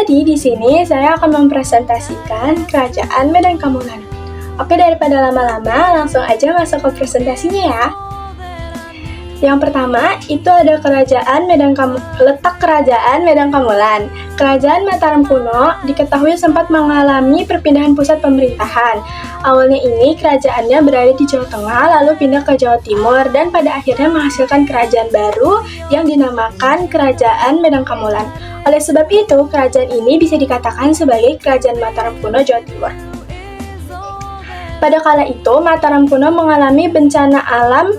Jadi di sini saya akan mempresentasikan Kerajaan Medan Kamulan. Oke, daripada lama-lama, langsung aja masuk ke presentasinya ya. Yang pertama, itu ada letak Kerajaan Medan Kamulan. Kerajaan Mataram kuno diketahui sempat mengalami perpindahan pusat pemerintahan. Awalnya ini kerajaannya berada di Jawa Tengah, lalu pindah ke Jawa Timur, dan pada akhirnya menghasilkan kerajaan baru yang dinamakan Kerajaan Medan Kamulan. Oleh sebab itu, kerajaan ini bisa dikatakan sebagai Kerajaan Mataram kuno Jawa Timur. Pada kala itu, Mataram kuno mengalami bencana alam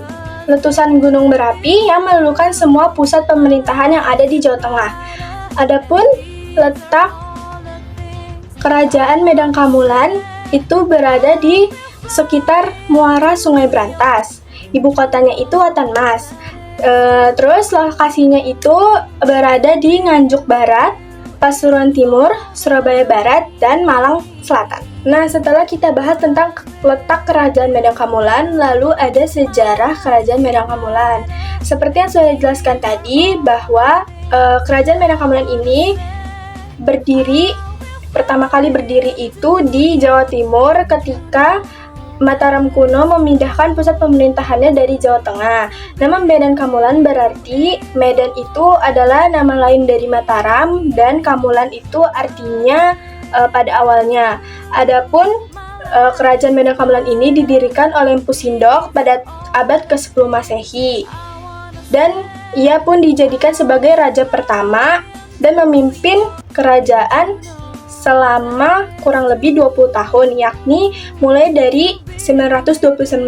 letusan gunung berapi yang meluluhkan semua pusat pemerintahan yang ada di Jawa Tengah. Adapun letak Kerajaan Medan Kamulan itu berada di sekitar muara Sungai Brantas. Ibu kotanya itu Watanmas. Terus lokasinya itu berada di Nganjuk Barat, Pasuruan Timur, Surabaya Barat, dan Malang Selatan. Nah, setelah kita bahas tentang letak Kerajaan Medan Kamulan, lalu ada sejarah Kerajaan Medan Kamulan. Seperti yang sudah dijelaskan tadi, bahwa Kerajaan Medan Kamulan ini pertama kali berdiri itu di Jawa Timur ketika Mataram kuno memindahkan pusat pemerintahannya dari Jawa Tengah. Nama Medan Kamulan berarti Medan itu adalah nama lain dari Mataram, dan Kamulan itu artinya pada awalnya. Adapun Kerajaan Medan Kamulan ini didirikan oleh Empu Sindok pada abad ke-10 Masehi. Dan ia pun dijadikan sebagai raja pertama dan memimpin kerajaan selama kurang lebih 20 tahun, yakni mulai dari 929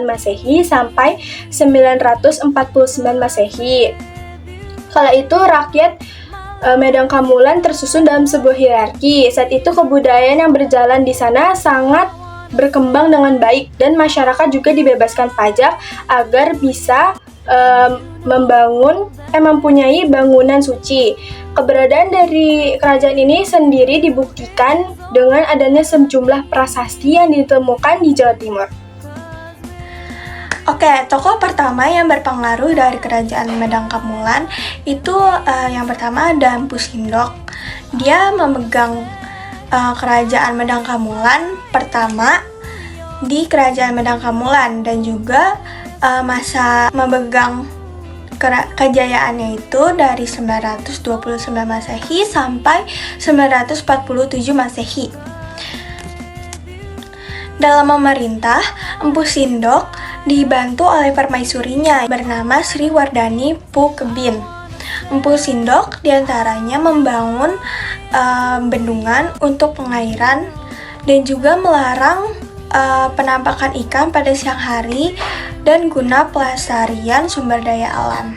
Masehi sampai 949 Masehi. Kala itu rakyat Medan Kamulan tersusun dalam sebuah hierarki. Saat itu kebudayaan yang berjalan di sana sangat berkembang dengan baik, dan masyarakat juga dibebaskan pajak agar bisa mempunyai bangunan suci. Keberadaan dari kerajaan ini sendiri dibuktikan dengan adanya sejumlah prasasti yang ditemukan di Jawa Timur. Oke, tokoh pertama yang berpengaruh dari Kerajaan Medan Kamulan itu yang pertama ada Empu Sindok. Dia memegang Kerajaan Medan Kamulan pertama di Kerajaan Medan Kamulan, dan juga masa memegang kejayaannya itu dari 929 Masehi sampai 947 Masehi. Dalam memerintah, Empu Sindok dibantu oleh permaisurinya bernama Sri Wardani Pukebin. Empu Sindok diantaranya membangun bendungan untuk pengairan, dan juga melarang penampakan ikan pada siang hari dan guna pelestarian sumber daya alam,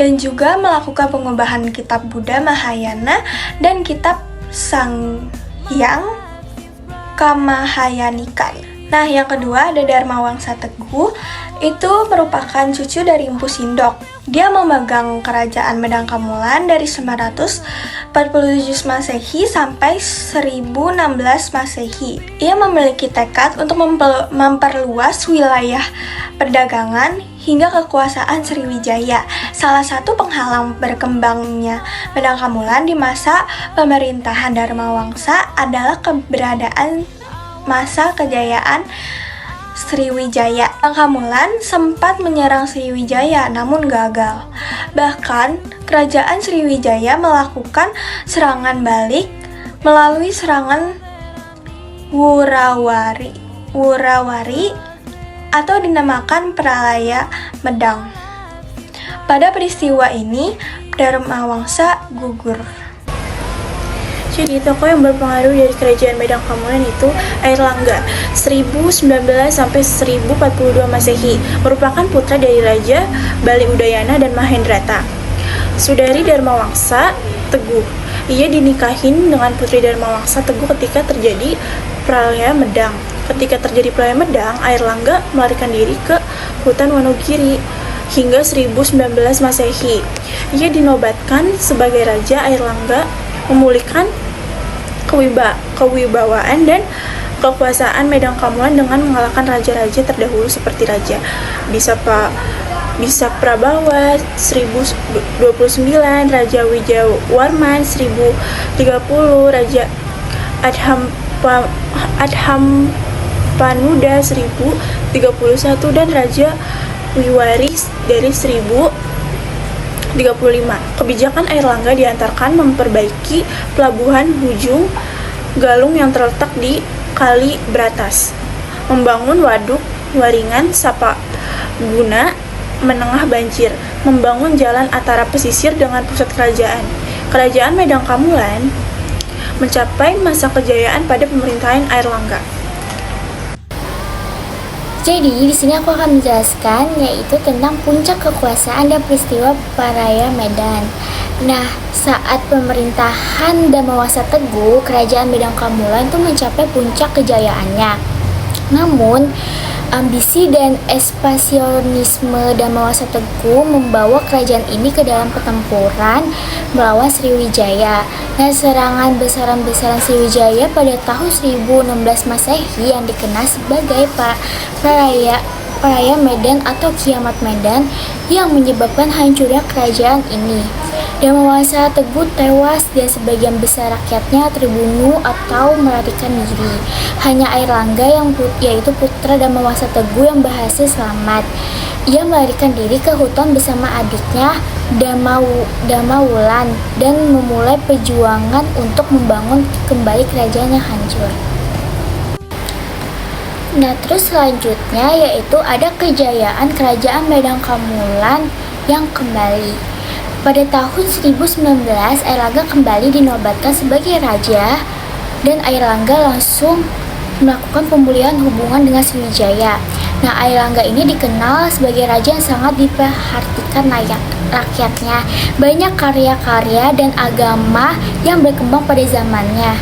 dan juga melakukan pengubahan kitab Buddha Mahayana dan kitab Sanghyang Kamahayanikan. Nah, yang kedua ada Dharma Wangsa Teguh, itu merupakan cucu dari Empu Sindok. Dia memegang Kerajaan Medan Kamulan dari 947 Masehi sampai 1016 Masehi. Ia memiliki tekad untuk memperluas wilayah perdagangan hingga kekuasaan Sriwijaya. Salah satu penghalang berkembangnya Medan Kamulan di masa pemerintahan Dharma Wangsa adalah keberadaan masa kejayaan Sriwijaya. Kamulan sempat menyerang Sriwijaya namun gagal. Bahkan kerajaan Sriwijaya melakukan serangan balik melalui serangan Wurawari atau dinamakan Pralaya Medang. Pada peristiwa ini Dharma Wangsa gugur. Jadi tokoh yang berpengaruh dari Kerajaan Medan Kamulan itu Airlangga 1019 sampai 1042 Masehi, merupakan putra dari Raja Bali Udayana dan Mahendrata. Saudari Dharma Wangsa Teguh. Ia dinikahin dengan putri Dharma Wangsa Teguh ketika terjadi Pralaya Medang. Ketika terjadi Pralaya Medang, Airlangga melarikan diri ke hutan Wonogiri hingga 1019 Masehi. Ia dinobatkan sebagai Raja. Airlangga memulihkan kewibawaan dan kekuasaan Medan Kamulan dengan mengalahkan raja-raja terdahulu seperti Raja Bisapa Bisa Prabawa 1029, Raja Wijawarman 1030, Raja Adhampanuda 1031, dan Raja Wiwaris dari 1035. Kebijakan Airlangga diantarkan memperbaiki pelabuhan Bujung Galung yang terletak di Kali Bratas, membangun waduk Waringan Sapaguna menengah banjir, membangun jalan antara pesisir dengan pusat kerajaan. Kerajaan Medang Kamulan mencapai masa kejayaan pada pemerintahan Airlangga. Jadi di sini aku akan menjelaskan yaitu tentang puncak kekuasaan dan peristiwa Paraya Medan. Nah, saat pemerintahan Damawasa Teguh, kerajaan Medang Kamulan itu mencapai puncak kejayaannya. Namun, ambisi dan ekspansionisme Damawasa Teguh membawa kerajaan ini ke dalam pertempuran melawan Sriwijaya. Nah, serangan besaran-besaran Sriwijaya pada tahun 1016 Masehi yang dikenal sebagai Paraya Medan atau Kiamat Medan yang menyebabkan hancurnya kerajaan ini. Damawasa Teguh tewas dan sebagian besar rakyatnya terbunuh atau melarikan diri. Hanya Airlangga yaitu putra Damawasa Teguh yang berhasil selamat. Ia melarikan diri ke hutan bersama adiknya Damawulan dan memulai perjuangan untuk membangun kembali kerajaan yang hancur. Nah, terus selanjutnya yaitu ada kejayaan kerajaan Medang Kamulan yang kembali. Pada tahun 1019, Airlangga kembali dinobatkan sebagai raja dan Airlangga langsung melakukan pemulihan hubungan dengan Sriwijaya. Nah, Airlangga ini dikenal sebagai raja yang sangat diperhatikan rakyatnya. Banyak karya-karya dan agama yang berkembang pada zamannya.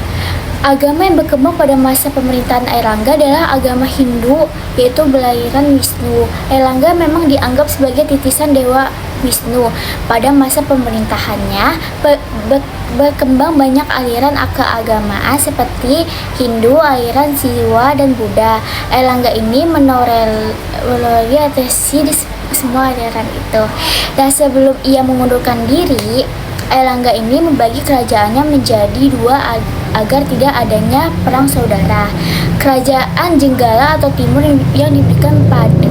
Agama yang berkembang pada masa pemerintahan Airlangga adalah agama Hindu, yaitu berlahiran Wisnu. Airlangga memang dianggap sebagai titisan Dewa Wisnu. Pada masa pemerintahannya, berkembang banyak aliran keagamaan seperti Hindu, aliran Siwa, dan Buddha. Airlangga ini menorientasi di semua aliran itu. Dan sebelum ia mengundurkan diri, Airlangga ini membagi kerajaannya menjadi dua agar tidak adanya perang saudara. Kerajaan Jenggala atau Timur yang diberikan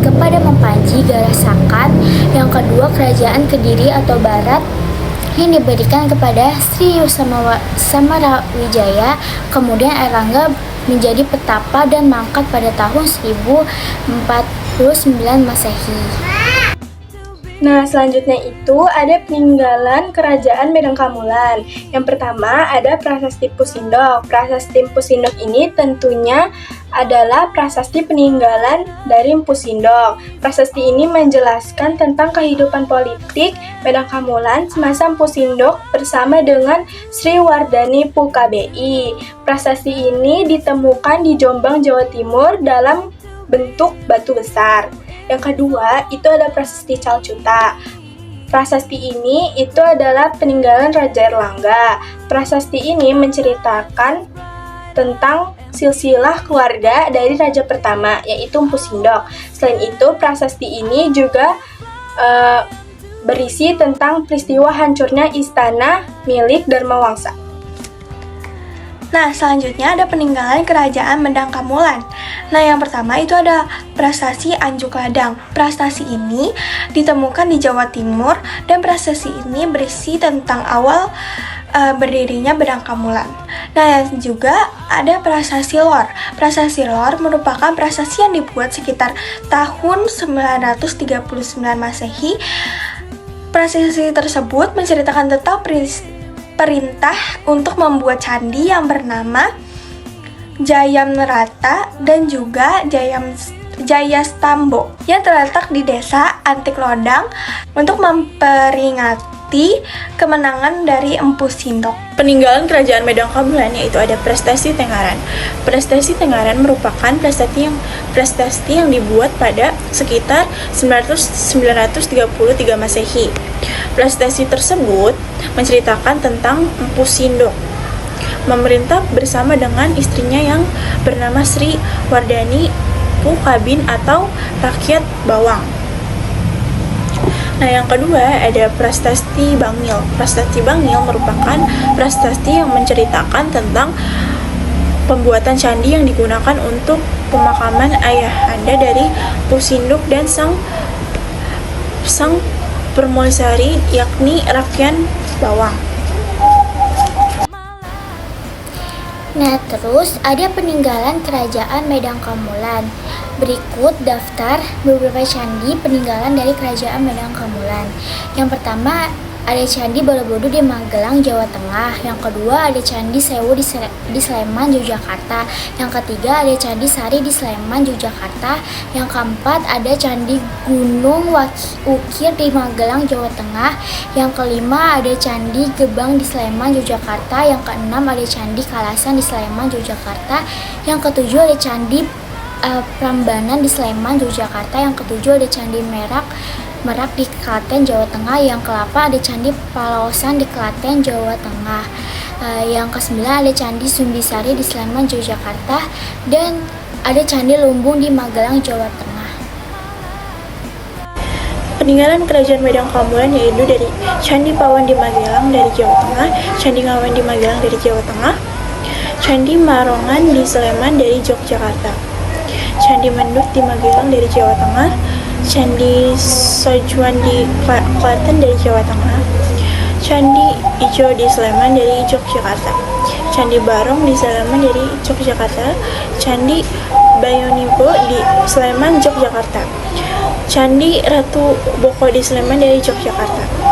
kepada Mempanji Garasakan. Yang kedua, kerajaan Kediri atau Barat yang diberikan kepada Sri Samarawijaya. Kemudian Airlangga menjadi petapa dan mangkat pada tahun 1049 Masehi. Nah, selanjutnya itu ada peninggalan kerajaan Medang Kamulan. Yang pertama ada Prasasti Pusindok. Prasasti Pusindok ini tentunya adalah prasasti peninggalan dari Empu Sindok. Prasasti ini menjelaskan tentang kehidupan politik Medang Kamulan semasa Empu Sindok bersama dengan Sri Wardani Pukabe'i. Prasasti ini ditemukan di Jombang, Jawa Timur dalam bentuk batu besar. Yang kedua, itu ada Prasasti Calcuta. Prasasti ini itu adalah peninggalan Raja Airlangga. Prasasti ini menceritakan tentang silsilah keluarga dari raja pertama, yaitu Empu Sindok. Selain itu, prasasti ini juga berisi tentang peristiwa hancurnya istana milik Dharmawangsa. Nah, selanjutnya ada peninggalan kerajaan Medang Kamulan. Nah, yang pertama itu ada prasasti Anjuk Ladang. Prasasti ini ditemukan di Jawa Timur dan prasasti ini berisi tentang awal berdirinya Medang Kamulan. Nah, yang juga ada prasasti Lor. Prasasti Lor merupakan prasasti yang dibuat sekitar tahun 939 Masehi. Prasasti tersebut menceritakan tentang perintah untuk membuat candi yang bernama Jayamrata dan juga Jayastambo yang terletak di desa Antik Lodang untuk memperingati kemenangan dari Empu Sindok. Peninggalan kerajaan Medang Kamulan yaitu ada Prestasi Tenggaran. Prestasi Tenggaran merupakan prestasi yang dibuat pada sekitar 933 Masehi. Prestasi tersebut menceritakan tentang Empu Sindok memerintah bersama dengan istrinya yang bernama Sri Wardani Pukabin atau rakyat bawang. Nah, yang kedua ada prasasti Bangil. Prasasti Bangil merupakan prasasti yang menceritakan tentang pembuatan candi yang digunakan untuk pemakaman ayahanda dari Pusinduk dan sang permaisuri, yakni Rakyan Bawang. Nah, terus ada peninggalan Kerajaan Medang Kamulan. Berikut daftar beberapa candi peninggalan dari Kerajaan Medang Kamulan. Yang pertama ada Candi Borobudur di Magelang, Jawa Tengah. Yang kedua ada Candi Sewu di Sleman, Yogyakarta. Yang ketiga ada Candi Sari di Sleman, Yogyakarta. Yang keempat ada Candi Gunung Ukir di Magelang, Jawa Tengah. Yang kelima ada Candi Gebang di Sleman, Yogyakarta. Yang keenam ada Candi Kalasan di Sleman, Yogyakarta. Yang ketujuh ada Candi Prambanan di Sleman, Yogyakarta. Yang ketujuh ada Candi Merak di Klaten, Jawa Tengah. Yang ke-8 ada Candi Palaosan di Klaten, Jawa Tengah. Yang ke-9 ada Candi Sumbisari di Sleman, Yogyakarta. Dan ada Candi Lumbung di Magelang, Jawa Tengah. Peninggalan Kerajaan Medang Kamulan yaitu dari Candi Pawan di Magelang dari Jawa Tengah, Candi Ngawen di Magelang dari Jawa Tengah, Candi Marongan di Sleman dari Yogyakarta, Candi Mendut di Magelang dari Jawa Tengah, Candi Sojuan di Klaten dari Jawa Tengah, Candi Ijo di Sleman dari Yogyakarta, Candi Barong di Sleman dari Yogyakarta, Candi Bayonibo di Sleman, Yogyakarta, Candi Ratu Boko di Sleman dari Yogyakarta.